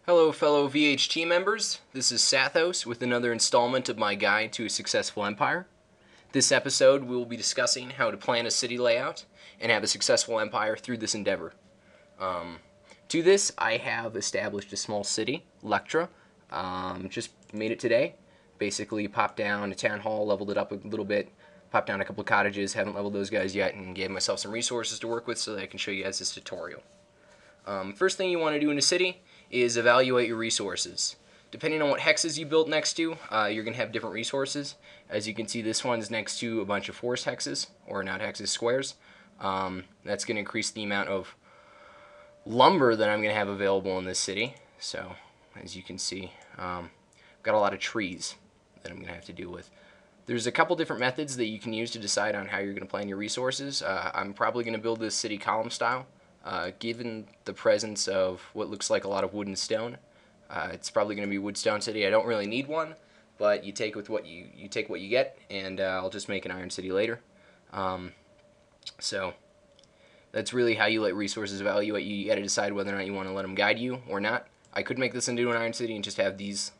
Hello fellow VHT members, this is Sathos with another installment of my guide to a successful empire. This episode we will be discussing how to plan a city layout and have a successful empire through this endeavor. To this I have established a small city, Lectra, just made it today. Basically popped down a town hall, leveled it up a little bit, popped down a couple of cottages, haven't leveled those guys yet, and gave myself some resources to work with so that I can show you guys this tutorial. First thing you want to do in a city is evaluate your resources. Depending on what hexes you built next to, you're going to have different resources. As you can see, this one's next to a bunch of forest hexes, or not hexes, squares. That's going to increase the amount of lumber that I'm going to have available in this city. So, as you can see, I've got a lot of trees that I'm going to have to deal with. There's a couple different methods that you can use to decide on how you're going to plan your resources. I'm probably going to build this city column style. Given the presence of what looks like a lot of wood and stone, it's probably going to be wood stone city. I don't really need one, but you take with what you take what you get, and I'll just make an iron city later. So that's really how you let resources evaluate. You got to decide whether or not you want to let them guide you or not. I could make this into an iron city and just have these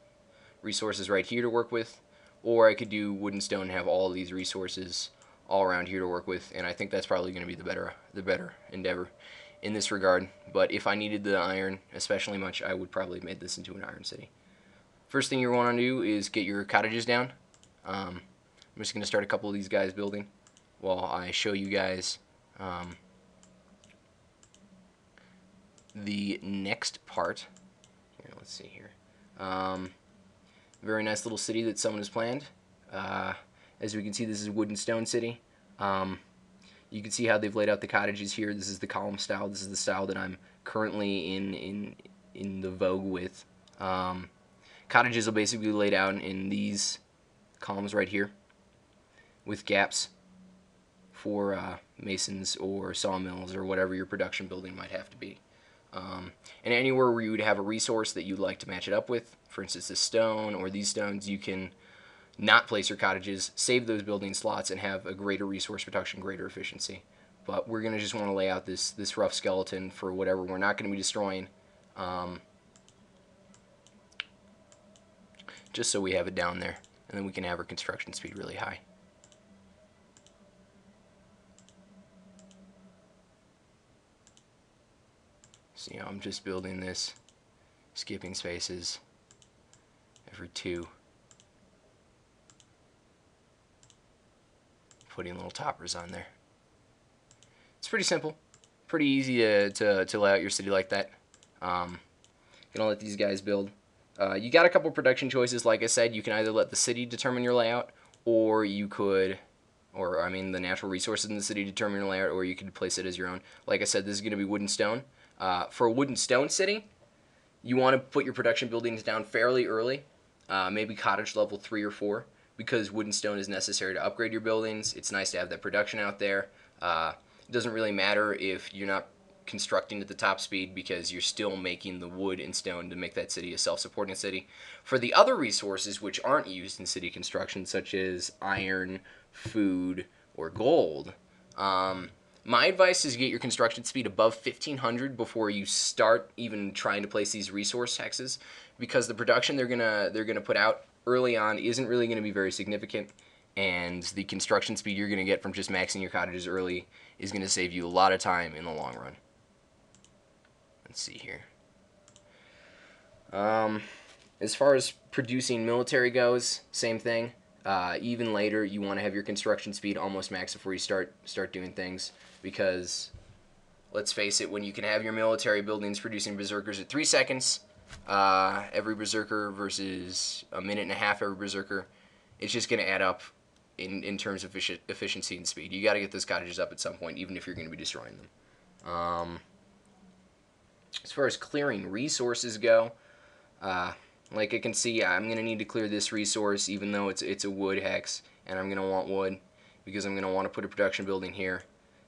resources right here to work with, or I could do wood and stone and have all of these resources all around here to work with, and I think that's probably going to be the better endeavor in this regard. But if I needed the iron especially much, I would probably have made this into an iron city. First thing you want to do is get your cottages down. I'm just going to start a couple of these guys building while I show you guys the next part. Here, let's see here. Very nice little city that someone has planned. As we can see, this is a wood and stone city. You can see how they've laid out the cottages here. This is the column style. This is the style that I'm currently in the vogue with. Cottages will basically be laid out in these columns right here with gaps for masons or sawmills or whatever your production building might have to be. And anywhere where you would have a resource that you'd like to match it up with, for instance this stone or these stones, you can not place your cottages, save those building slots, and have a greater resource production, greater efficiency. But we're going to just want to lay out this rough skeleton for whatever we're not going to be destroying, just so we have it down there, and then we can have our construction speed really high. So, I'm just building this, skipping spaces every 2. Putting little toppers on there. It's pretty simple, pretty easy to lay out your city like that. Gonna let these guys build. You got a couple production choices. Like I said, you can either let the city determine your layout, or you could, the natural resources in the city determine your layout, or you could place it as your own. Like I said, this is gonna be wood and stone. For a wood and stone city, you want to put your production buildings down fairly early, maybe cottage level 3 or 4. Because wood and stone is necessary to upgrade your buildings. It's nice to have that production out there. It doesn't really matter if you're not constructing at the top speed, because you're still making the wood and stone to make that city a self-supporting city. For the other resources which aren't used in city construction, such as iron, food, or gold, my advice is get your construction speed above 1500 before you start even trying to place these resource hexes, because the production they're gonna put out early on isn't really going to be very significant, and the construction speed you're going to get from just maxing your cottages early is going to save you a lot of time in the long run. Let's see here. As far as producing military goes, same thing. Even later, you want to have your construction speed almost max before you start doing things, because let's face it, when you can have your military buildings producing berserkers at 3 seconds every berserker versus a minute and a half every berserker, it's just going to add up in terms of efficiency and speed. You got to get those cottages up at some point, even if you're going to be destroying them. As far as clearing resources go, like I can see, I'm going to need to clear this resource, even though it's a wood hex, and I'm going to want wood because I'm going to want to put a production building here.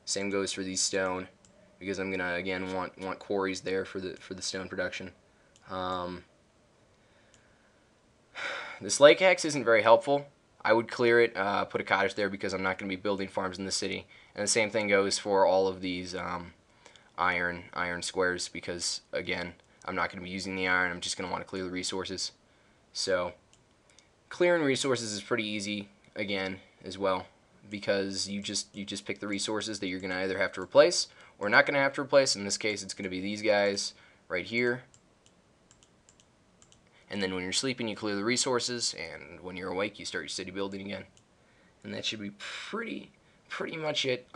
Same goes for these stone, because I'm going to again want quarries there for the stone production. This lake hex isn't very helpful. I would clear it, put a cottage there, because I'm not going to be building farms in the city. And the same thing goes for all of these iron squares, because again, I'm not going to be using the iron. I'm just going to want to clear the resources. So clearing resources is pretty easy again as well, because you just pick the resources that you're going to either have to replace or not going to have to replace. In this case, it's going to be these guys right here. And then when you're sleeping, you clear the resources, and when you're awake, you start your city building again. And that should be pretty much it.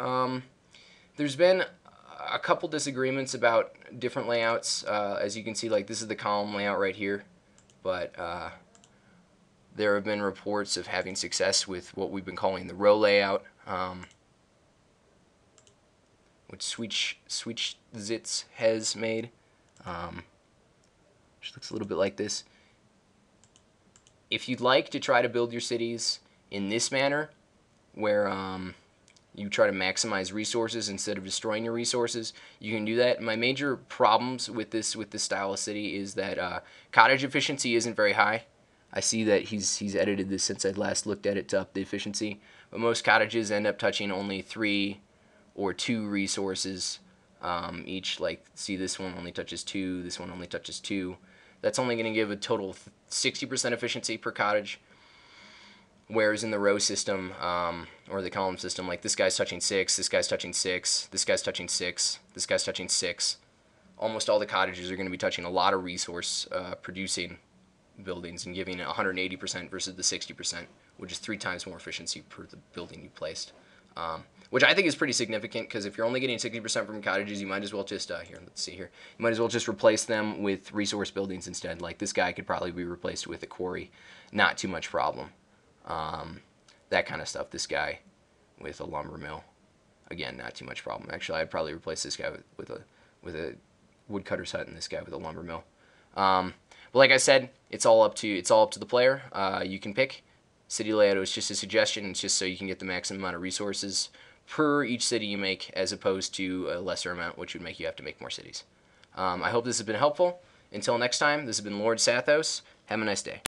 There's been a couple disagreements about different layouts. As you can see, like, this is the column layout right here, but there have been reports of having success with what we've been calling the row layout, which Switchzits has made, which looks a little bit like this. If you'd like to try to build your cities in this manner, where you try to maximize resources instead of destroying your resources, you can do that. My major problems with this style of city is that cottage efficiency isn't very high. I see that he's edited this since I last looked at it to up the efficiency, but most cottages end up touching only 3 or 2 resources each. Like, see, this one only touches 2, this one only touches 2. That's only going to give a total of 60% efficiency per cottage. Whereas in the row system, or the column system, like, this guy's touching 6, this guy's touching 6, this guy's touching 6, this guy's touching 6. Almost all the cottages are going to be touching a lot of resource producing buildings and giving 180% versus the 60%, which is 3 times more efficiency per the building you placed. Which I think is pretty significant, because if you're only getting 60% from cottages, you might as well just, here, let's see here, you might as well just replace them with resource buildings instead. Like, this guy could probably be replaced with a quarry, not too much problem. That kind of stuff. This guy with a lumber mill, again, not too much problem. Actually, I'd probably replace this guy with a woodcutter's hut and this guy with a lumber mill. But like I said, it's all up to the player. You can pick. City layout is just a suggestion. It's just so you can get the maximum amount of resources per each city you make, as opposed to a lesser amount, which would make you have to make more cities. I hope this has been helpful. Until next time, this has been Lord Sathos. Have a nice day.